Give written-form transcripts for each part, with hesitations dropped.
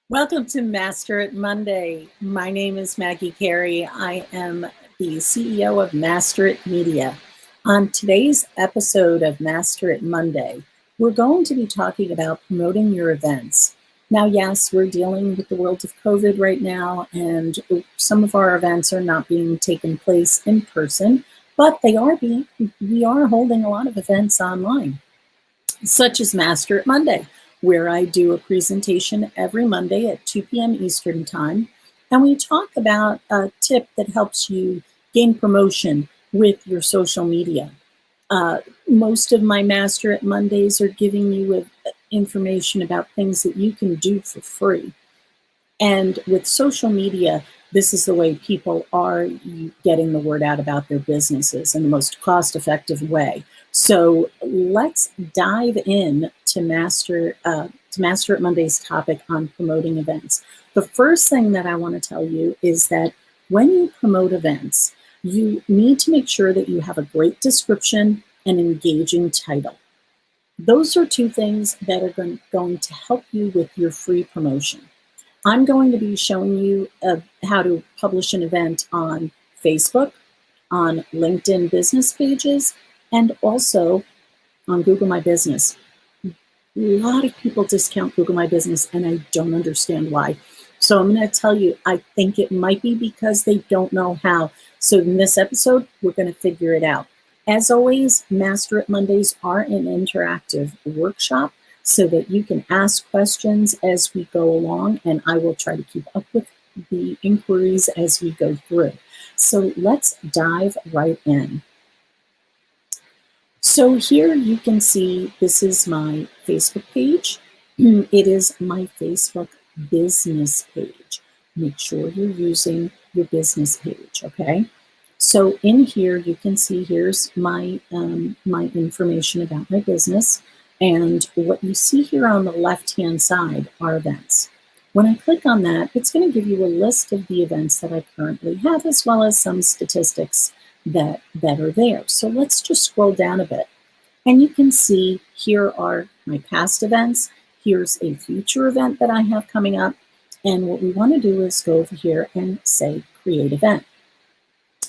Welcome to Master It Monday. My name is Maggie Carey. I am the CEO of Master It Media. On today's episode of Master It Monday, we're going to be talking about promoting your events. Now, yes, we're dealing with the world of COVID right now, and some of our events are not being taken place in person, but we are holding a lot of events online, such as Master It Monday, where I do a presentation every Monday at 2 p.m. Eastern Time. And we talk about a tip that helps you gain promotion with your social media. Most of my Master It Mondays are giving you information about things that you can do for free. And with social media, this is the way people are getting the word out about their businesses in the most cost-effective way. So let's dive in to Master It Monday's topic on promoting events. The first thing that I want to tell you is that when you promote events, you need to make sure that you have a great description and engaging title. Those are two things that are going to help you with your free promotion. I'm going to be showing you how to publish an event on Facebook, on LinkedIn business pages, and also on Google My Business. A lot of people discount Google My Business, and I don't understand why. So I'm going to tell you, I think it might be because they don't know how. So in this episode, we're going to figure it out. As always, Master It Mondays are an interactive workshop, so that you can ask questions as we go along, and I will try to keep up with the inquiries as we go through. So let's dive right in. So here you can see this is my Facebook page. It is my Facebook business page. Make sure you're using your business page, okay? So in here you can see here's my my information about my business. And what you see here on the left-hand side are events. When I click on that, it's going to give you a list of the events that I currently have, as well as some statistics that are there. So let's just scroll down a bit. And you can see here are my past events. Here's a future event that I have coming up. And what we want to do is go over here and say create event.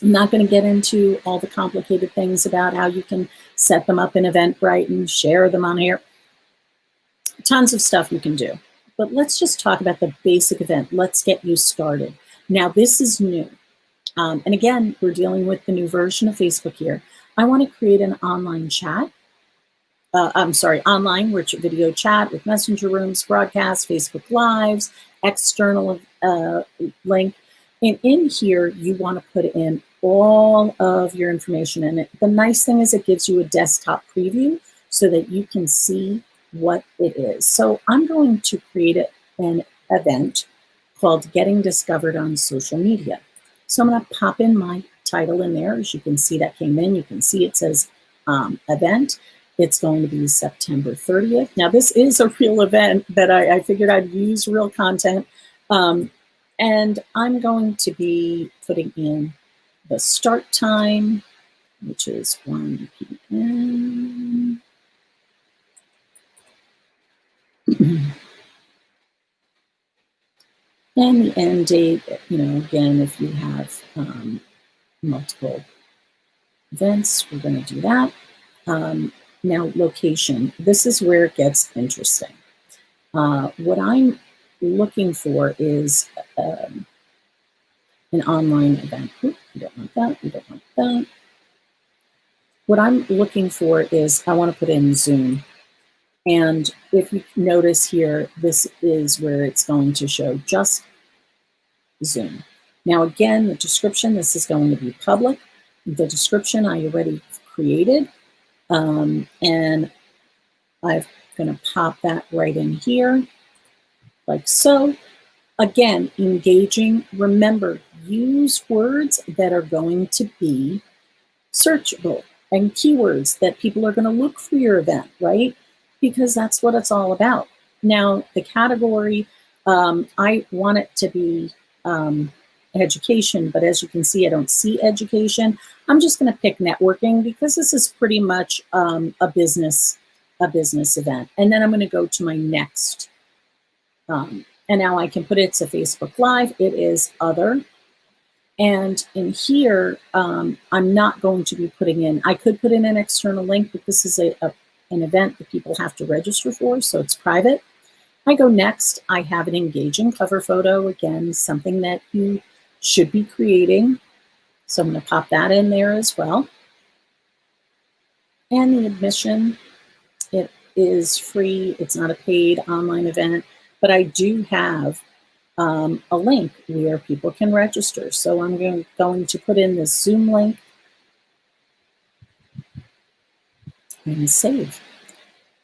I'm not going to get into all the complicated things about how you can set them up in Eventbrite and share them on here. Tons of stuff you can do. But let's just talk about the basic event. Let's get you started. Now, this is new. And again, we're dealing with the new version of Facebook here. I want to create an online chat. Online video chat with messenger rooms, broadcasts, Facebook Lives, external link. And in here, you want to put in all of your information in it. The nice thing is it gives you a desktop preview so that you can see what it is. So I'm going to create an event called Getting Discovered on Social Media. So I'm going to pop in my title in there. As you can see, that came in. You can see it says event. It's going to be September 30th. Now, this is a real event that I figured I'd use real content. And I'm going to be putting in the start time, which is 1 p.m. And the end date, again, if you have multiple events, we're going to do that. Now, location. This is where it gets interesting. What I'm looking for is an online event. Oops, we don't want that. We don't want that. What I'm looking for is I want to put in Zoom. And if you notice here, this is where it's going to show just Zoom. Now, again, the description, this is going to be public. The description I already created. And I'm going to pop that right in here, like so. Again, engaging. Remember, use words that are going to be searchable and keywords that people are going to look for your event, right? Because that's what it's all about. Now, the category, I want it to be education, but as you can see, I don't see education. I'm just going to pick networking because this is pretty much a business event. And then I'm going to go to my next And now I can put it to Facebook Live. It is other. And in here, I'm not going to be putting in, I could put in an external link, but this is an event that people have to register for, so it's private. I go next, I have an engaging cover photo, again, something that you should be creating. So I'm going to pop that in there as well. And the admission, it is free. It's not a paid online event, but I do have a link where people can register. So I'm going to put in this Zoom link and save.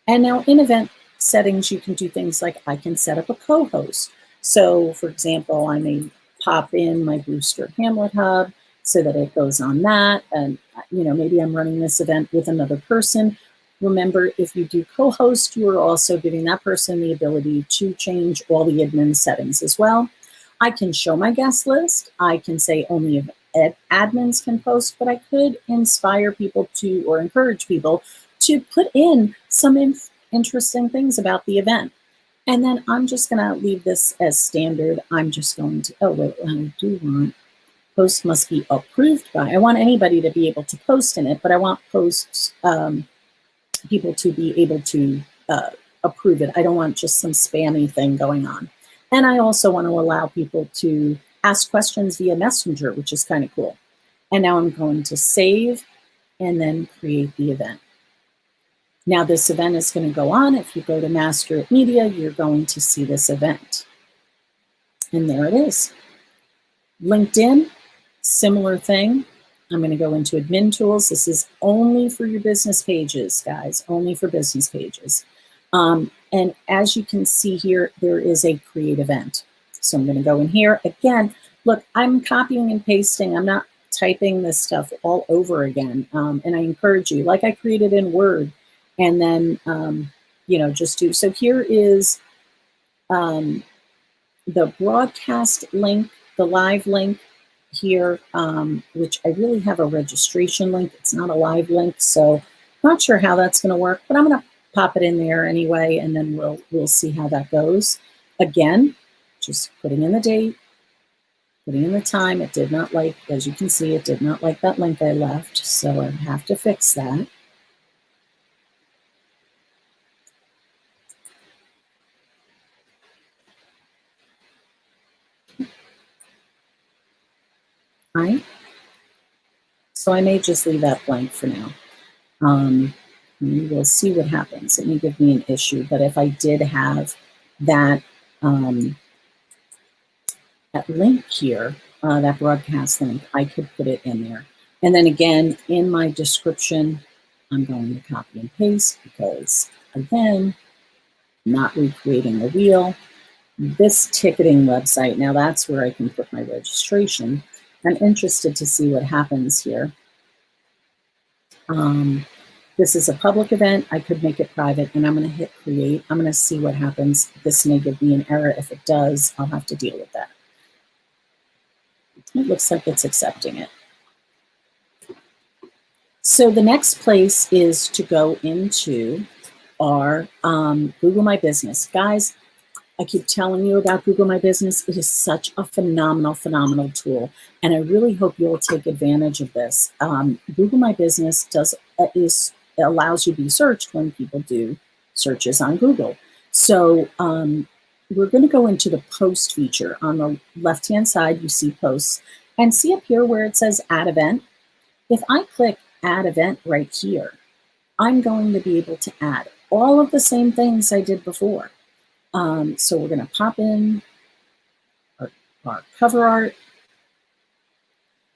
And now in event settings, you can do things like I can set up a co-host. So for example, I may pop in my Brewster Hamlet Hub so that it goes on that. And maybe I'm running this event with another person. Remember, if you do co-host, you are also giving that person the ability to change all the admin settings as well. I can show my guest list. I can say only admins can post, but I could inspire people to, or encourage people to put in some interesting things about the event. And then I'm just going to leave this as standard. I'm just going to, oh wait, I do want, post must be approved by, I want anybody to be able to post in it, but I want posts, people to be able to approve it. I don't want just some spammy thing going on. And I also want to allow people to ask questions via Messenger, which is kind of cool. And now I'm going to save and then create the event. Now this event is going to go on. If you go to Master It Media, you're going to see this event. And there it is. LinkedIn, similar thing. I'm going to go into admin tools. This is only for your business pages, guys, only for business pages. And as you can see here, there is a create event. So I'm going to go in here. Again, look, I'm copying and pasting. I'm not typing this stuff all over again. And I encourage you, like I created in Word, and then, just do. So here is the broadcast link, the live link here, which I really have a registration link. It's not a live link, so not sure how that's going to work, but I'm going to pop it in there anyway, and then we'll see how that goes. Again, just putting in the date, putting in the time. It did not like, as you can see, it did not like that link I left, so I have to fix that. Right. So I may just leave that blank for now. We'll see what happens. It may give me an issue, but if I did have that that link here, that broadcast link, I could put it in there. And then again, in my description, I'm going to copy and paste because, again, not recreating the wheel. This ticketing website, now that's where I can put my registration. I'm interested to see what happens here. This is a public event. I could make it private, and I'm going to hit create. I'm going to see what happens. This may give me an error. If it does, I'll have to deal with that. It looks like it's accepting it. So the next place is to go into our Google My Business. Guys, I keep telling you about Google My Business. It is such a phenomenal, phenomenal tool, and I really hope you'll take advantage of this. Google My Business allows you to be searched when people do searches on Google. So we're going to go into the post feature. On the left-hand side, you see posts, and see up here where it says add event. If I click add event right here, I'm going to be able to add all of the same things I did before. So we're going to pop in our cover art.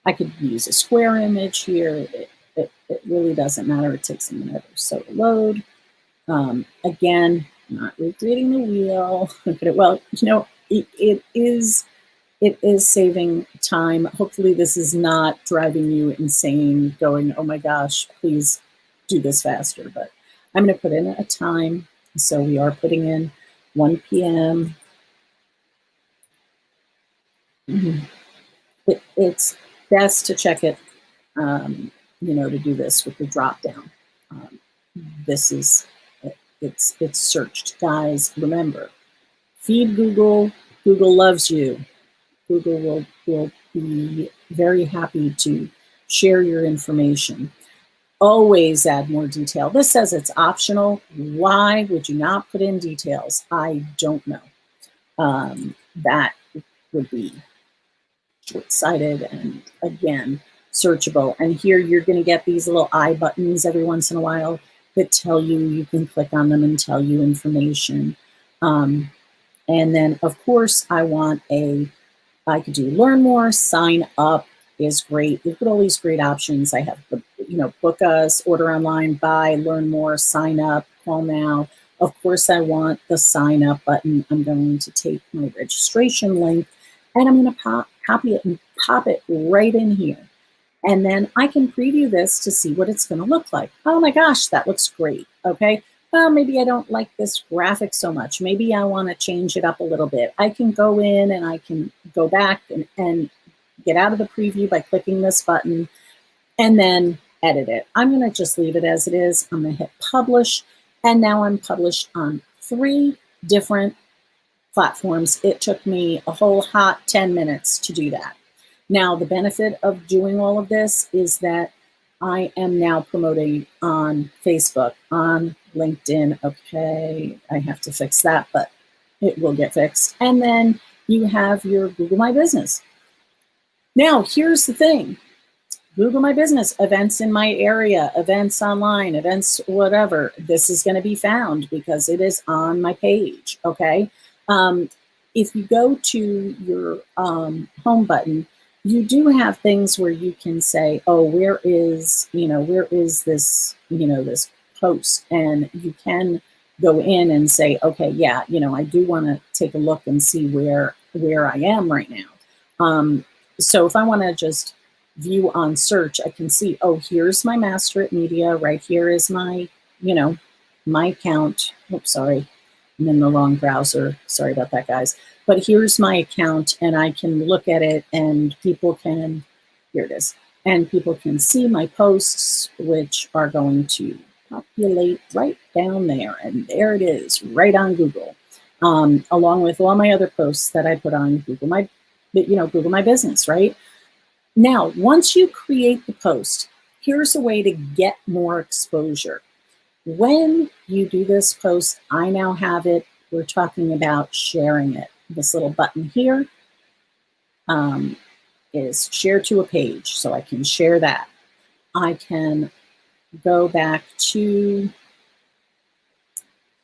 I could use a square image here. It really doesn't matter. It takes a minute or so to load. Again, not recreating the wheel. Well, it is saving time. Hopefully this is not driving you insane, going, oh my gosh, please do this faster. But I'm going to put in a time. So we are putting in 1 p.m. It's best to check it, to do this with the drop down. This is, it's searched. Guys, remember, Feed Google. Google loves you. Google will be very happy to share your information. Always add more detail. This says it's optional. Why would you not put in details? I don't know. That would be short-sighted and, again, searchable. And here you're going to get these little I buttons every once in a while that tell you can click on them and tell you information. And then, of course, I could do learn more, sign up is great. We've got all these great options. I have the, book us, order online, buy, learn more, sign up, call now. Of course, I want the sign up button. I'm going to take my registration link and I'm going to copy it and pop it right in here. And then I can preview this to see what it's going to look like. Oh my gosh, that looks great. Okay. Well, maybe I don't like this graphic so much. Maybe I want to change it up a little bit. I can go in and I can go back and get out of the preview by clicking this button and then edit it. I'm going to just leave it as it is. I'm going to hit publish. And now I'm published on 3 different platforms. It took me a whole hot 10 minutes to do that. Now, the benefit of doing all of this is that I am now promoting on Facebook, on LinkedIn. Okay, I have to fix that, but it will get fixed. And then you have your Google My Business. Now, here's the thing. Google My Business, events in my area, events online, events whatever. This is going to be found because it is on my page, okay? If you go to your home button, you do have things where you can say, oh, where is this, this post? And you can go in and say, okay, yeah, I do want to take a look and see where I am right now. So if I want to just view on search, I can see, oh, here's my Master It Media. Right here is my, my account. Oops, sorry. I'm in the wrong browser. Sorry about that, guys. But here's my account, and I can look at it, and people can, here it is, and people can see my posts, which are going to populate right down there, and there it is, right on Google, along with all my other posts that I put on Google My Business, right? Now, once you create the post, here's a way to get more exposure. When you do this post, I now have it. We're talking about sharing it. This little button here is share to a page, so I can share that. I can go back to,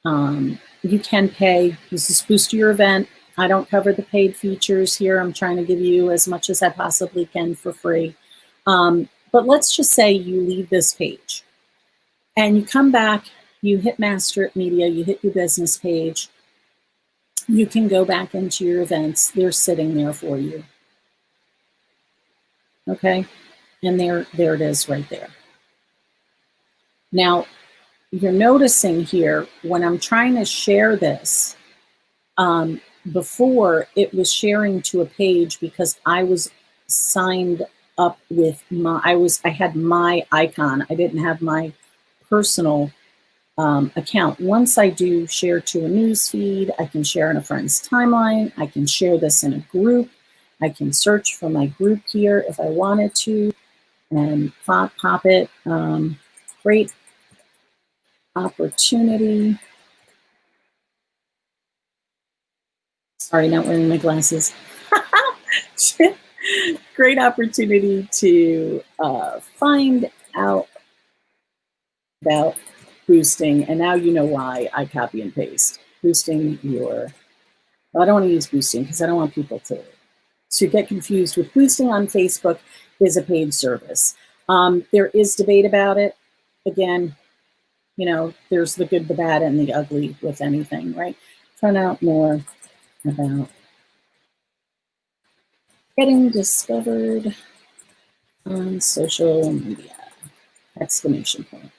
you can pay. This is Boost Your Event. I don't cover the paid features here. I'm trying to give you as much as I possibly can for free. But let's just say you leave this page and you come back, you hit Master It Media, you hit your business page. You can go back into your events. They're sitting there for you. Okay, and there it is right there. Now, you're noticing here, when I'm trying to share this, before it was sharing to a page because I was signed up with I had my icon. I didn't have my personal account. Once I do share to a news feed, I can share in a friend's timeline. I can share this in a group. I can search for my group here if I wanted to and pop it. Great opportunity. Sorry, not wearing my glasses. Great opportunity to find out about boosting, and now you know why I copy and paste. Boosting your, well, I don't want to use boosting because I don't want people to get confused with boosting on Facebook is a paid service. There is debate about it. Again, there's the good, the bad, and the ugly with anything, right? Find out more about getting discovered on social media, exclamation point,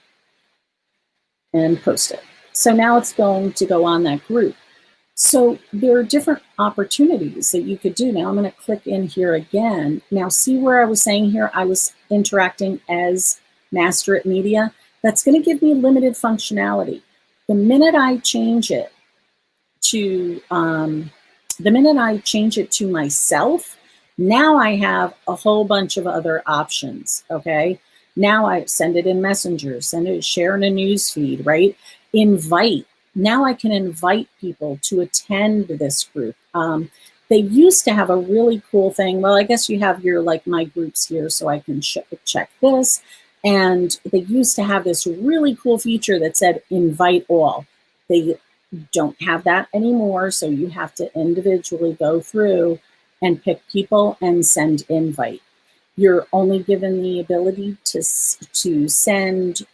and post it. So now it's going to go on that group. So there are different opportunities that you could do. Now I'm going to click in here again. Now see where I was saying here, I was interacting as Master It Media. That's going to give me limited functionality. The minute I change it to, the minute I change it to myself, now I have a whole bunch of other options, okay? Now I send it in Messenger, send it, share in a news feed, right? Invite. Now I can invite people to attend this group. They used to have a really cool thing. Well, I guess you have your, like, my groups here, so I can check this. And they used to have this really cool feature that said invite all. They don't have that anymore, so you have to individually go through and pick people and send invite. You're only given the ability to send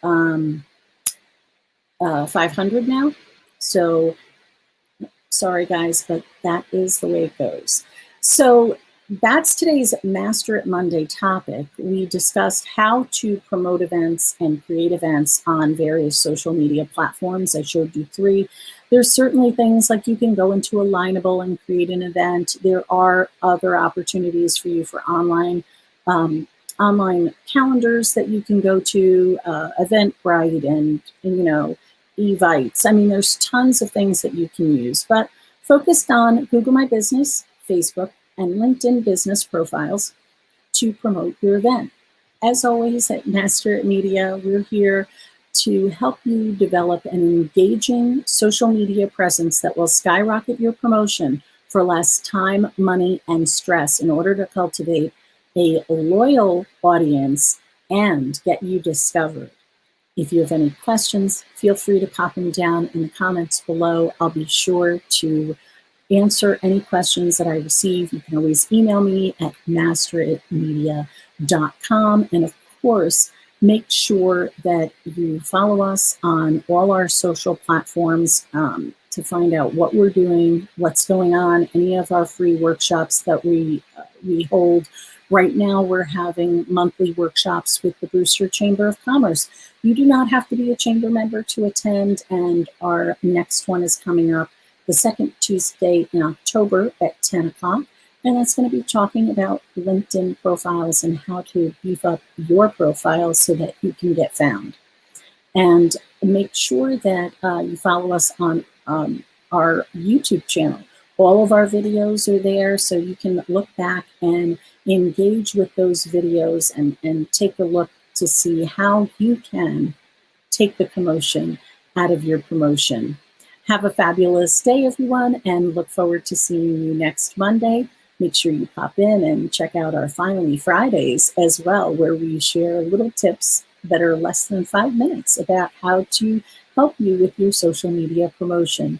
500 now. So sorry guys, but that is the way it goes. So that's today's Master It Monday topic. We discussed how to promote events and create events on various social media platforms. I showed you 3. There's certainly things like you can go into Alignable and create an event. There are other opportunities for you for online calendars that you can go to, Eventbrite and you know, Evites. I mean, there's tons of things that you can use, but focused on Google My Business, Facebook, and LinkedIn business profiles to promote your event. As always at Master It Media, we're here to help you develop an engaging social media presence that will skyrocket your promotion for less time, money, and stress in order to cultivate a loyal audience and get you discovered. If you have any questions, feel free to pop them down in the comments below. I'll be sure to answer any questions that I receive. You can always email me at masteritmedia.com. And of course, make sure that you follow us on all our social platforms to find out what we're doing, what's going on, any of our free workshops that we hold. Right now, we're having monthly workshops with the Brewster Chamber of Commerce. You do not have to be a chamber member to attend, and our next one is coming up the second Tuesday in October at 10 o'clock, and that's going to be talking about LinkedIn profiles and how to beef up your profile so that you can get found. And make sure that you follow us on our YouTube channel. All of our videos are there, so you can look back and engage with those videos and take a look to see how you can take the commotion out of your promotion. Have a fabulous day, everyone, and look forward to seeing you next Monday. Make sure you pop in and check out our Finally Fridays as well, where we share little tips that are less than 5 minutes about how to help you with your social media promotion.